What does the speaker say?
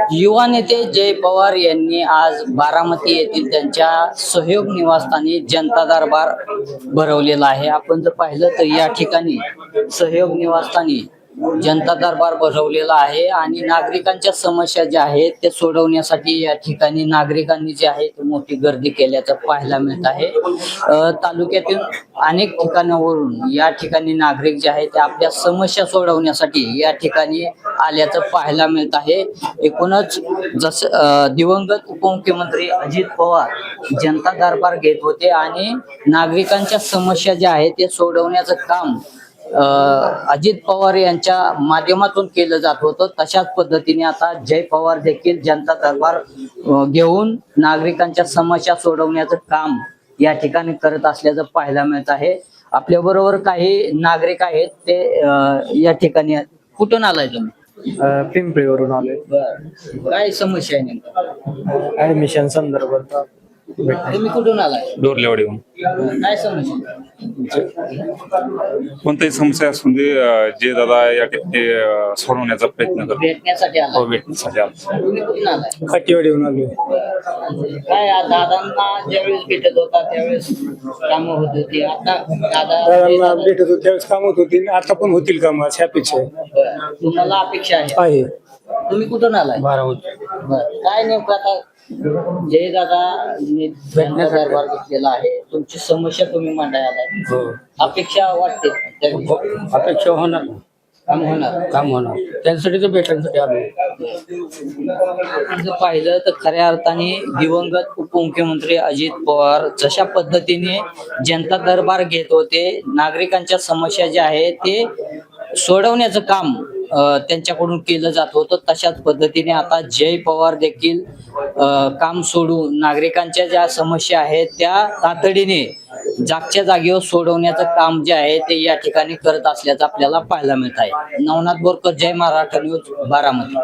युवा नेते जय पवार यांनी आज बारामती येथील त्यांच्या सहयोग निवासस्थानी जनता दरबार भरवलेला आहे। आपण जर पाहिलं तर या ठिकाणी सहयोग निवासस्थानी जनता दरबार भरवलेला आहे आणि नागरिकांच्या समस्या ज्या आहेत ते सोडवण्यासाठी या ठिकाणी नागरिकांनी जे आहे ते मोठी गर्दी केल्याचं पाहायला मिळत आहे। तालुक्यातील अनेक ठिकाणावरून या ठिकाणी नागरिक जे आहेत ते आपल्या समस्या सोडवण्यासाठी या ठिकाणी आल्याचं पाहायला मिळत आहे। एकूणच जसं दिवंगत उपमुख्यमंत्री अजित पवार जनता दरबार घेत होते आणि नागरिकांच्या समस्या ज्या आहेत ते सोडवण्याचं काम अजित पवार यांच्या माध्यमातून केलं जात होतं, तशाच पद्धतीने आता जय पवार देखील जनता दरबार घेऊन नागरिकांच्या समस्या सोडवण्याचं काम या ठिकाणी करत असल्याचं पाहायला मिळत आहे। आपल्या बरोबर काही नागरिक आहेत ते या ठिकाणी कुठून आलाय तुम्ही? पिंपळीवरून आलोय. काय समस्या आहे नेमकं? ऍडमिशन संदर्भात. तुम्ही कुठून आलाय? डोरलेवाडीहून. काय समस्या? कोणत्याही समस्या असून दे जे दादा या ठिकाणी सोडवण्याचा प्रयत्न करतो. भेटण्यासाठी हो, आलाय? भेटण्यासाठी आलो. तुम्ही कुठून आलाय? काठीवाडीहून आलोय. काय दादांना ज्यावेळेस भेटत होता त्यावेळेस कामं होत होती, आता दादांना भेटत होती त्यावेळेस काम होत होती, आता पण होतील काम अशी अपेक्षा आहे. तुम्हाला अपेक्षा आहे? तुम्ही कुठून आलाय? बारामती. काय नेमकं आता जय दादा दरबार घेतलेला आहे, तुमची समस्या तुम्ही मांडायला आलाय, अपेक्षा वाटते अपेक्षा होणार, काम होणार? काम होणार, त्यांच्यासाठी तर भेटण्यासाठी आलोय. जर पाहिलं तर खऱ्या अर्थाने दिवंगत उपमुख्यमंत्री अजित पवार जशा पद्धतीने जनता दरबार घेत होते, नागरिकांच्या समस्या ज्या आहेत ते सोडवण्याचं काम त्यांच्याकडून केलं जात होतं, तशाच पद्धतीने आता जय पवार देखील काम सोडून नागरिकांच्या ज्या समस्या आहेत त्या तातडीने जागच्या जागेवर सोडवण्याचं काम जे आहे ते या ठिकाणी करत असल्याचं आपल्याला पाहायला मिळत आहे। नवनाथ बोरकर, जय महाराष्ट्र न्यूज, बारामती।